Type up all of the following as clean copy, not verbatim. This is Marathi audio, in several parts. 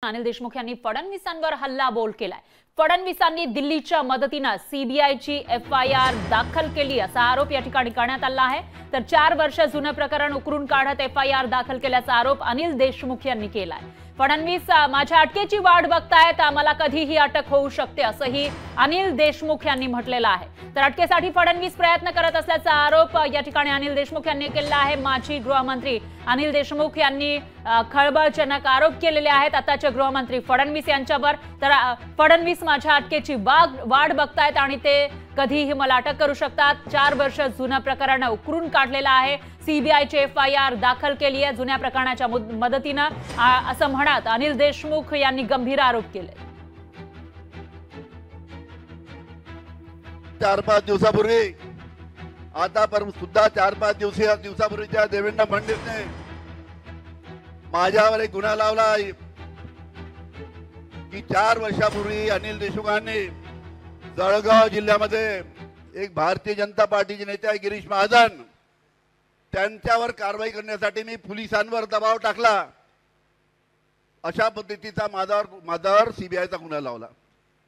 अनिल देशमुख यांनी फडणवीसांवर हल्लाबोल केलाय। फडणवीसांनी दिल्लीच्या मदतीने सीबीआयची एफआयआर दाखल केली असा आरोप या ठिकाणी करण्यात आला आहे। तर 4 वर्ष जुनं प्रकरण उकरून काढत एफआयआर दाखल केल्याचा आरोप अनिल देशमुख यांनी केलाय। फडणवीस माझ्या अटकेची वाट बघतायत, आम्हाला कधीही अटक होऊ शकते असंही अनिल देशमुख यांनी म्हटलेलं आहे। तर अटकेसाठी फडणवीस प्रयत्न करत असल्याचा आरोप या ठिकाणी अनिल देशमुख यांनी केला आहे। माजी गृहमंत्री अनिल देशमुख यांनी खळबळजनक आरोप केलेले आहेत आताचे गृहमंत्री फडणवीस यांच्यावर। तर फडणवीस माझ्या अटकेची वाट बघतायत आणि ते कधीही मला अटक करू शकतात। 4 वर्ष जुनं प्रकरण उकरून काढलेलं आहे। सीबीआयची एफआयआर दाखल केली आहे जुन्या प्रकरणाच्या मदतीने असं म्हणत अनिल देशमुख यांनी गंभीर आरोप केले। 4-5 दिवसापूर्वी आतापर्यंत सुद्धा 4-5 दिवसापूर्वीच्या देवेंद्र फडणवीसने माझ्यावर एक गुन्हा लावला की 4 वर्षापूर्वी अनिल देशमुखांनी जळगाव जिल्ह्यामध्ये एक भारतीय जनता पार्टीचे नेते गिरीश महाजन त्यांच्यावर कारवाई करण्यासाठी मी पोलिसांवर दबाव टाकला। अशा पद्धतीचा माझ्यावर सीबीआयचा गुन्हा लावला।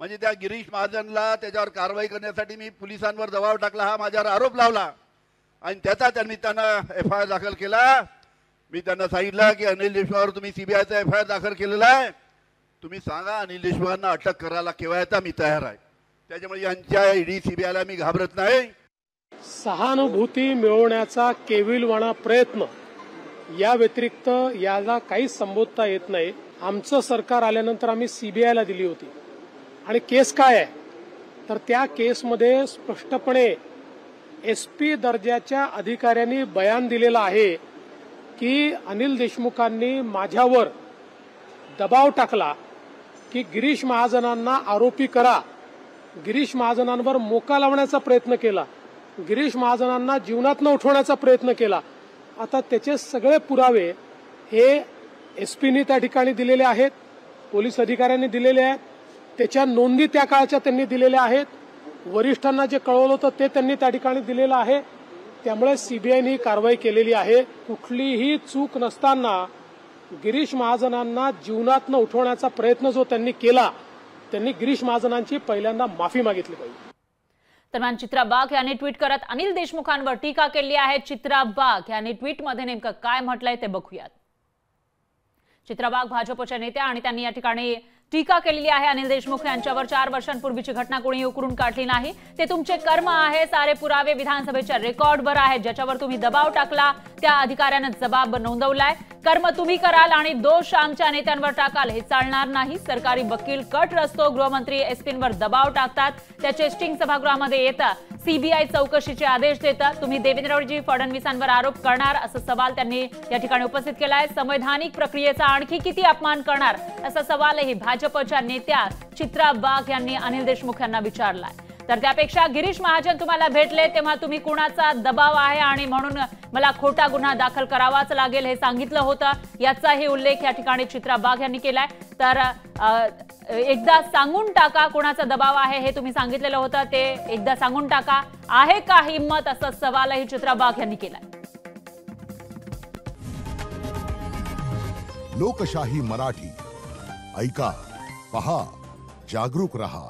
म्हणजे त्या गिरीश महाजनला त्याच्यावर कारवाई करण्यासाठी मी पोलिसांवर दबाव टाकला हा माझ्यावर आरोप लावला आणि त्याचा त्यांनी एफआयआर दाखल केला। मी त्यांना सांगितलं की अनिल देशमुखावर तुम्ही सीबीआयचा एफआयआर दाखल केलेला आहे, तुम्ही सांगा अनिल देशमुखांना अटक करायला केव्हा येता मी तयार आहे। त्याच्यामुळे यांच्या ईडी सीबीआयला मी घाबरत नाही। सहानुभूती मिळवण्याचा केविलवाणा प्रयत्न या व्यतिरिक्त याला काही संबोधता येत नाही। आमचं सरकार आल्यानंतर आम्ही सीबीआयला दिली होती आणि केस काय आहे तर त्या केसमध्ये स्पष्टपणे एसपी दर्जाच्या अधिकाऱ्यांनी बयान दिलेलं आहे की अनिल देशमुखांनी माझ्यावर दबाव टाकला की गिरीश महाजनांना आरोपी करा, गिरीश महाजनांवर मोका लावण्याचा प्रयत्न केला, गिरीश महाजनांना जीवनात न उठवण्याचा प्रयत्न केला। आता त्याचे सगळे पुरावे हे एसपीनी त्या ठिकाणी दिलेले आहेत, पोलीस अधिकाऱ्यांनी दिलेले आहेत, त्याच्या नोंदी त्या काळच्या त्यांनी दिलेल्या आहेत, वरिष्ठांना जे कळवलं होतं ते त्यांनी त्या ठिकाणी दिलेलं आहे। त्यामुळे सीबीआयने कारवाई केलेली आहे। कुठलीही चूक नसताना गिरीश महाजनांना जीवनात न उठवण्याचा प्रयत्न जो त्यांनी केला, त्यांनी गिरीश महाजनांची पहिल्यांदा माफी मागितली पाहिजे। दरम्यान चित्रा वाघ यांनी ट्विट करत अनिल देशमुखांवर टीका केली आहे। चित्रा वाघ यांनी ट्विटमध्ये नेमकं काय म्हटलंय ते बघूयात। चित्रा वाघ भाजपच्या नेत्या आणि त्यांनी या ठिकाणी टीका केलेली आहे अनिल देशमुख यांच्यावर। 4 वर्षांपूर्वीची घटना कोणी उकरून काढली नाही, ते तुमचे कर्म आहे। सारे पुरावे विधानसभेच्या रेकॉर्डवर आहेत, ज्याच्यावर तुम्ही दबाव टाकला त्या अधिकाऱ्याने जबाब नोंदवलाय। कर्म तुम्ही कराल आणि दोष आमच्या नेत्यांवर टाकाल हे चालणार नाही। सरकारी वकील कट रचतो, गृहमंत्री एसपींवर दबाव टाकतात, त्याचे स्टिंग सभागृहामध्ये येतं, सीबीआय चौकशीचे आदेश देतात, तुम्ही देवेंद्रजी फडणवीसांवर आरोप करणार असा सवाल त्यांनी या ठिकाणी उपस्थित केलाय। संवैधानिक प्रक्रियेचा आणखी किती अपमान करणार असा सवालही भाजपच्या नेत्या चित्रा वाघ यांनी अनिल देशमुख यांना विचारलाय। तर त्यापेक्षा गिरीश महाजन तुम्हाला भेटले तेव्हा तुम्ही कुणाचा दबाव आहे आणि म्हणून मला खोटा गुन्हा दाखल करावाच लागेल हे सांगितलं होतं, याचाही उल्लेख या ठिकाणी चित्रा वाघ यांनी केलाय। तर एकदा सांगून टाका कुणाचा दबाव आहे हे तुम्ही सांगितलेलं होतं, ते एकदा सांगून टाका, आहे का हिम्मत असा सवालही चित्रा वाघ यांनी केलाय। लोकशाही मराठी ऐका, पहा, जागरूक रहा।